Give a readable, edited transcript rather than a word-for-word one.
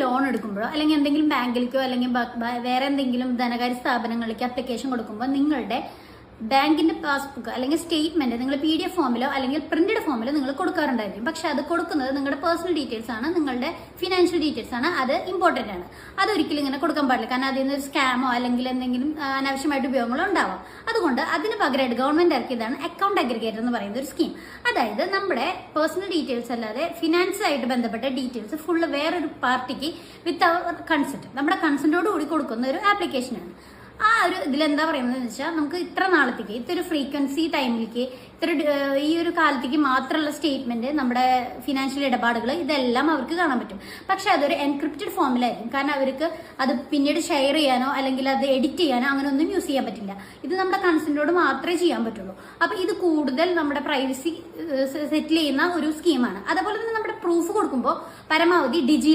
Loan എടുക്കുമ്പോഴോ അല്ലെങ്കിൽ എന്തെങ്കിലും ബാങ്കിലേക്കോ അല്ലെങ്കിൽ വേറെ എന്തെങ്കിലും ധനകാര്യ സ്ഥാപനങ്ങളിലേക്ക് അപ്ലിക്കേഷൻ കൊടുക്കുമ്പോൾ നിങ്ങളുടെ ബാങ്കിന്റെ പാസ്ബുക്ക് അല്ലെങ്കിൽ സ്റ്റേറ്റ്മെന്റ് നിങ്ങൾ PDF ഫോമിലോ അല്ലെങ്കിൽ പ്രിന്റഡ് ഫോമിലോ നിങ്ങൾ കൊടുക്കാറുണ്ടായിരിക്കും. പക്ഷെ അത് കൊടുക്കുന്നത് നിങ്ങളുടെ പേഴ്സണൽ ഡീറ്റെയിൽസ് ആണ്, നിങ്ങളുടെ ഫിനാൻഷ്യൽ ഡീറ്റെയിൽസ് ആണ്. അത് ഇമ്പോർട്ടന്റ് ആണ്. അതൊരിക്കലും ഇങ്ങനെ കൊടുക്കാൻ പാടില്ല. കാരണം അതിൽ നിന്ന് ഒരു സ്കാമോ അല്ലെങ്കിൽ എന്തെങ്കിലും അനാവശ്യമായിട്ട് ഉപയോഗങ്ങളോ ഉണ്ടാവാം. അതുകൊണ്ട് അതിന് പകരമായിട്ട് ഗവൺമെന്റ് ഇറക്കിയതാണ് അക്കൗണ്ട് അഗ്രിഗേറ്റർ എന്ന് പറയുന്ന ഒരു സ്കീം. അതായത് നമ്മുടെ പേഴ്സണൽ ഡീറ്റെയിൽസ് അല്ലാതെ ഫിനാൻസുമായിട്ട് ബന്ധപ്പെട്ട ഡീറ്റെയിൽസ് ഫുള്ള് വേറൊരു പാർട്ടിക്ക് വിത്ത് അവർ കൺസെന്റ്, നമ്മുടെ കൺസെന്റോട് കൂടി കൊടുക്കുന്ന ഒരു ആപ്ലിക്കേഷനാണ്. ആ ഒരു ഇതിലെന്താ പറയുന്നത് വെച്ചാൽ നമുക്ക് ഇത്ര നാളത്തേക്ക് ഇത്ര ഫ്രീക്വൻസി ടൈമിലേക്ക് ഈ ഒരു കാലത്തേക്ക് മാത്രമുള്ള സ്റ്റേറ്റ്മെന്റ്, നമ്മുടെ ഫിനാൻഷ്യൽ ഇടപാടുകൾ ഇതെല്ലാം അവർക്ക് കാണാൻ പറ്റും. പക്ഷെ അതൊരു എൻക്രിപ്റ്റഡ് ഫോമിലായിരിക്കും. കാരണം അവർക്ക് അത് പിന്നീട് ഷെയർ ചെയ്യാനോ അല്ലെങ്കിൽ അത് എഡിറ്റ് ചെയ്യാനോ അങ്ങനെ ഒന്നും യൂസ് ചെയ്യാൻ പറ്റില്ല. ഇത് നമ്മുടെ കൺസെന്റോട് മാത്രമേ ചെയ്യാൻ പറ്റുള്ളൂ. അപ്പൊ ഇത് കൂടുതൽ നമ്മുടെ പ്രൈവസി സെറ്റിൽ ചെയ്യുന്ന ഒരു സ്കീമാണ്. അതുപോലെ തന്നെ നമ്മുടെ പ്രൂഫ് കൊടുക്കുമ്പോൾ പരമാവധി